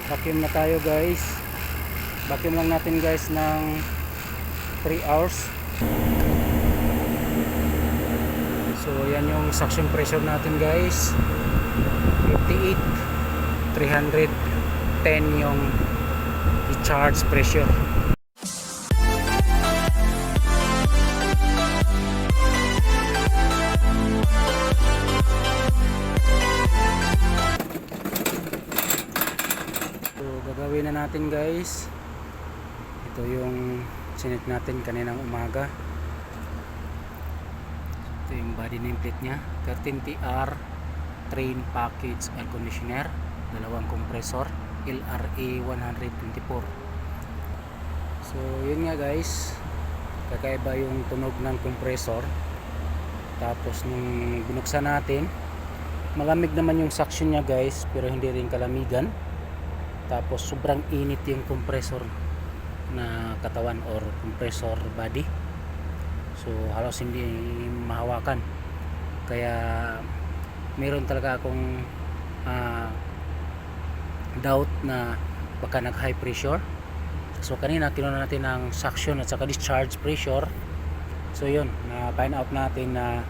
Vacuum na tayo guys. Vacuum lang natin guys ng 3 hours. So yan yung suction pressure natin guys, 58, 310 yung i-charge pressure. So gagawin na natin guys, ito yung sinit natin kaninang umaga. Ito yung body nameplate nya, 13TR Train Package Air Conditioner, dalawang compressor, LRA 124. So yun nga guys, kakaiba yung tunog ng compressor. Tapos nung binuksan natin, malamig naman yung suction nya guys, pero hindi rin kalamigan. Tapos sobrang init yung compressor na katawan or compressor body. So halos hindi mahawakan. Kaya meron talaga akong doubt na baka nag high pressure. So kanina kinuha natin ng suction at saka discharge pressure. So yun, na find out natin na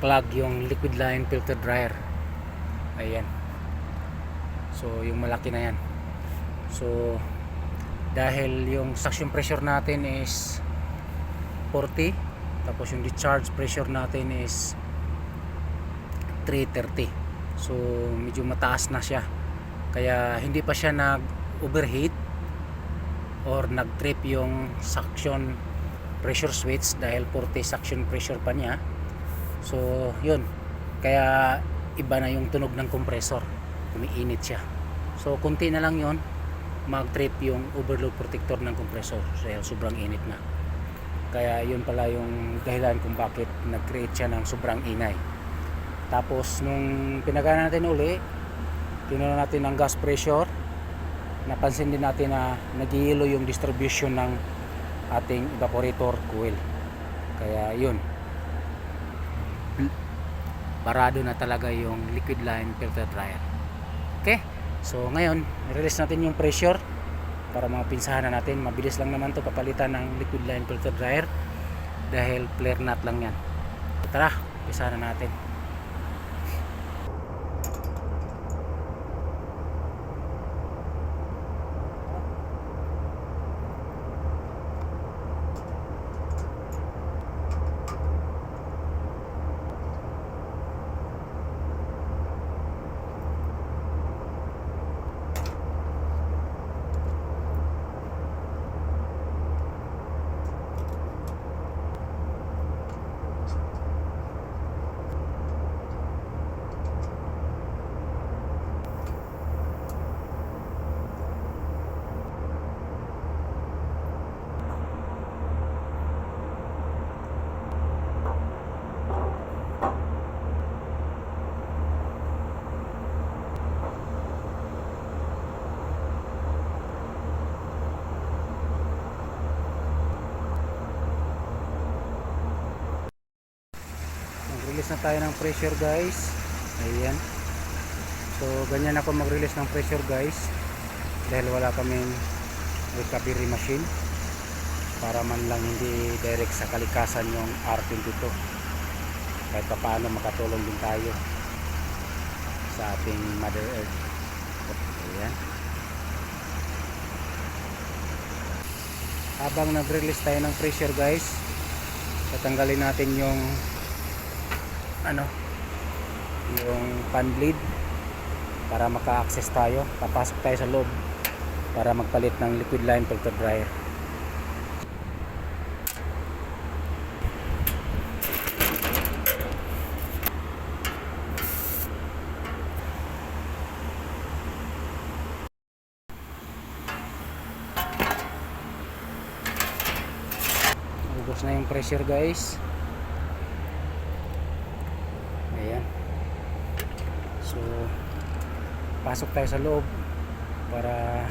clog yung liquid line filter dryer. Ayan. So yung malaki na yan. So dahil yung suction pressure natin is 40, tapos yung discharge pressure natin is 330. So medyo mataas na siya. Kaya hindi pa siya nag overheat or nag trip yung suction pressure switch dahil 40 suction pressure pa niya. So yun, kaya iba na yung tunog ng compressor, umiinit siya. So kunti na lang yun, mag trip yung overload protector ng compressor dahil sobrang init na. Kaya yun pala yung dahilan kung bakit nag-create siya ng sobrang ingay. Tapos nung pinagana natin uli, kinuha natin ng gas pressure, napansin din natin na nag-yelo yung distribution ng ating evaporator coil. Kaya yun, barado na talaga yung liquid line filter dryer. Okay, so ngayon release natin yung pressure para mapinsahan na natin. Mabilis lang naman to papalitan ng liquid line filter dryer dahil flare nut lang yan. Tara, pinsahan na natin. Release na tayo ng pressure guys. Ayan. So ganyan ako mag-release ng pressure guys, dahil wala kaming recovery machine, para man lang hindi direct sa kalikasan yung R22. Kahit pa paano makatulong din tayo sa ating Mother Earth. Ayan. Habang nag-release tayo ng pressure guys, tatanggalin natin yung yung fan blade para maka-access tayo. Papasok tayo sa loob para magpalit ng liquid line filter dryer. Ubos na yung pressure guys. Ayan. So pasok tayo sa loob para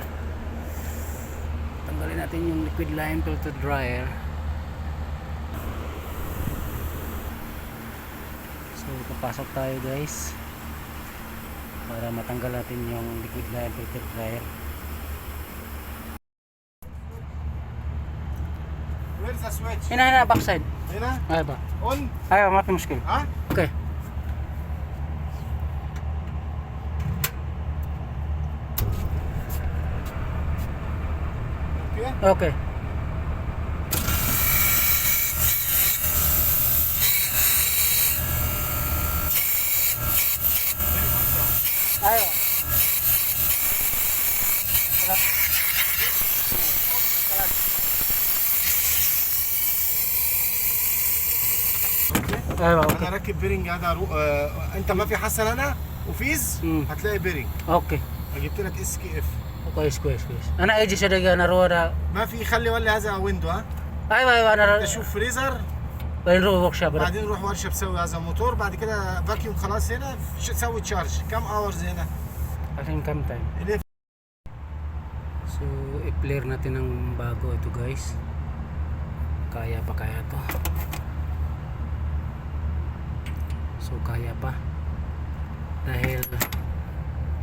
tanggalin natin yung liquid line filter dryer. So papasok tayo guys para matanggal natin yung liquid line filter dryer. Where's the switch? هنا backside. هنا ايوه on. ايوه ما في مشكلة. ها اوكي. اوكي. اوكي. ايوه. خلاص. خلاص. ايوه انا اوكي. راكب بيرنج هذا انت ما في حسن انا وفيز هتلاقي بيرنج. اوكي. جبت لك اس كي اف. كويس كويس كويس. انا اجي شدقة انا رودا. ما في خلي ولي هذا ويندو. ها ايوه ايوه انا تشوف فريزر بنروح ورك شوب. بعدين نروح ورشه بسوي هذا موتور بعد كده فاكيوم خلاص هنا سوي تشارج كم اورز هنا I think come time. So, i-flare natin ng bago ito guys. Kaya pa kaya to. So, kaya pa. Dahil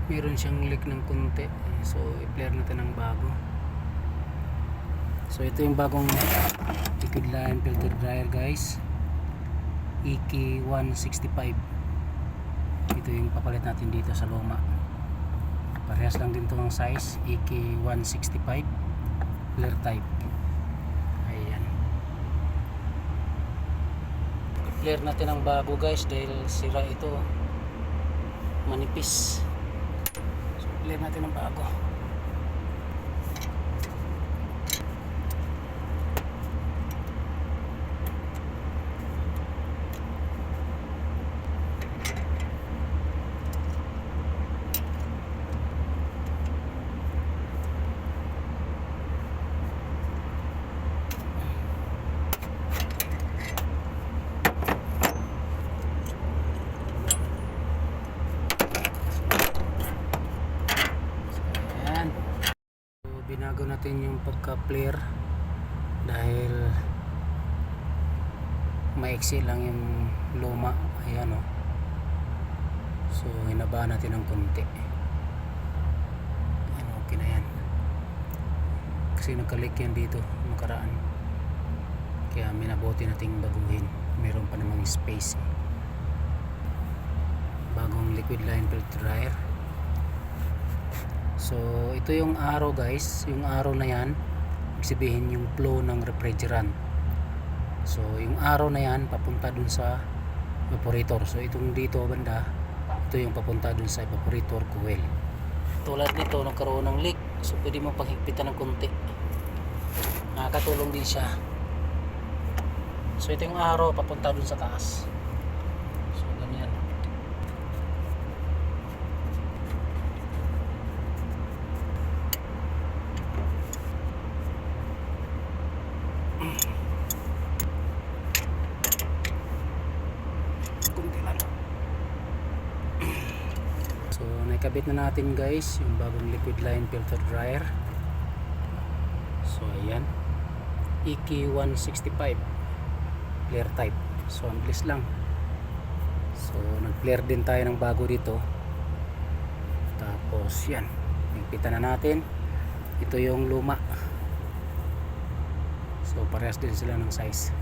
meron siyang leak ng konti. So, i-flare natin ng bago. So, ito yung bagong liquid line filter dryer guys. EK165. Ito yung papalit natin dito sa luma. Parehas lang din ito ng size, EK165 flare type. Ayan, i-flare natin ang bago guys dahil sira ito, manipis. So flare natin ang bago. Binago natin yung pagka-flare dahil maiksi lang yung luma. Ayan o. So hinaba natin ng konti. Ayan, okay na yan. Kasi nagkalik yan dito nakaraan. Kaya minabuti nating baguhin. Meron pa namang space. Bagong liquid line filter dryer. So ito yung arrow guys, yung arrow na yan sabihin yung flow ng refrigerant. So yung arrow na yan papunta dun sa evaporator. So itong dito banda, ito yung papunta dun sa evaporator coil. Tulad nito nagkaroon ng leak, so pwede mo paghigpitan ng konti. Nakakatulong din siya. So ito yung arrow papunta dun sa taas. So ganyan. So nakabit na natin guys yung bagong liquid line filter dryer. So ayan, EK165 flare type. So ang bilis lang. So nag-flare din tayo ng bago dito. Tapos yan, higpitan na natin. Ito yung luma. So parehas din sila ng size.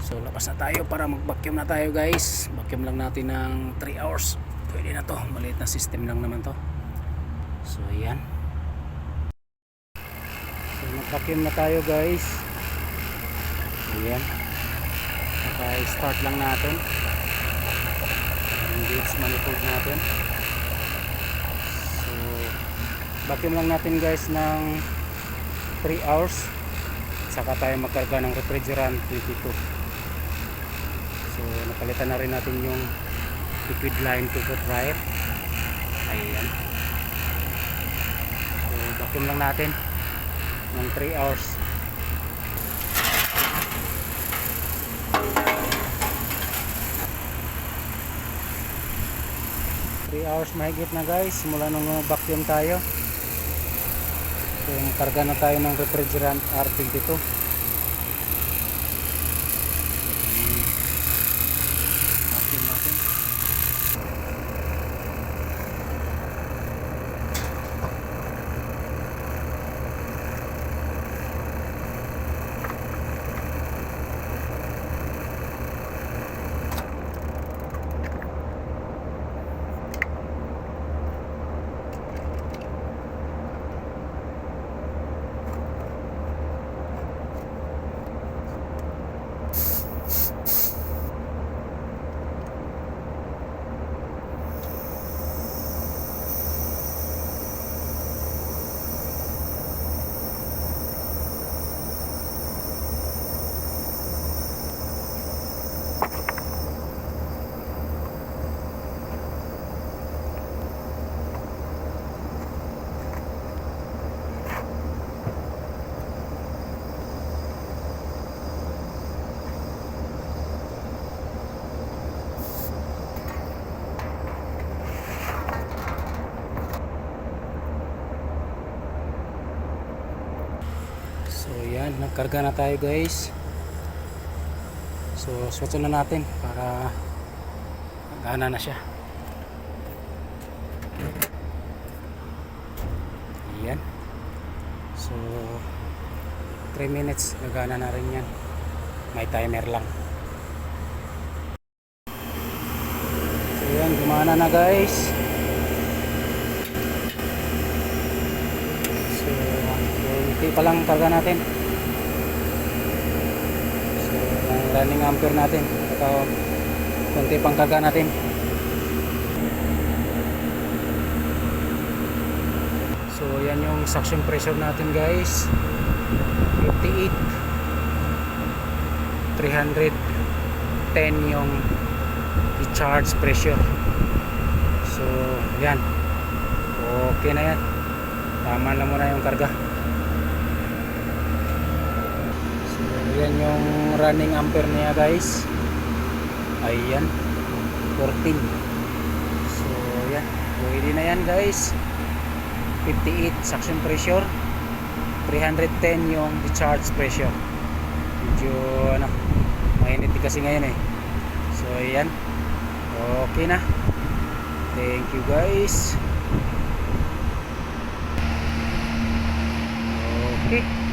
So labas na tayo para mag-vacuum na tayo guys. Vacuum lang natin ng 3 hours. Pwede na to, maliit na system lang naman to. So ayan. So mag-vacuum na tayo guys. Ayan. Naka-start lang natin. Engage manifold natin. So vacuum lang natin guys ng 3 hours. Saka tayo magkarga ng refrigerant 22. So napalitan na rin natin yung liquid line filter dryer. Ayan. So vacuum lang natin ng 3 hours. Hours mahigit na guys mula nung vacuum tayo. So karga na tayo ng refrigerant R22. Vacuum natin. So yan, nagkarga na tayo guys. So switch na natin para gana na siya. Ayan. So 3 minutes nagana na rin yan. May timer lang. So yan, gumana na guys. So kunti pa lang karga natin. So ang running ampere natin, ito kunti pang karga natin. So yan yung suction pressure natin guys, 58, 310 yung i-charge pressure. So yan, okay na yan, tama lang muna yung karga. So yan yung running ampere niya guys, ayan 14. So yan, pwede na yan guys. 58 suction pressure, 310 yung discharge pressure. Medyo ano, mainit kasi ngayon eh. So ayan, okay na. Thank you guys. Okay.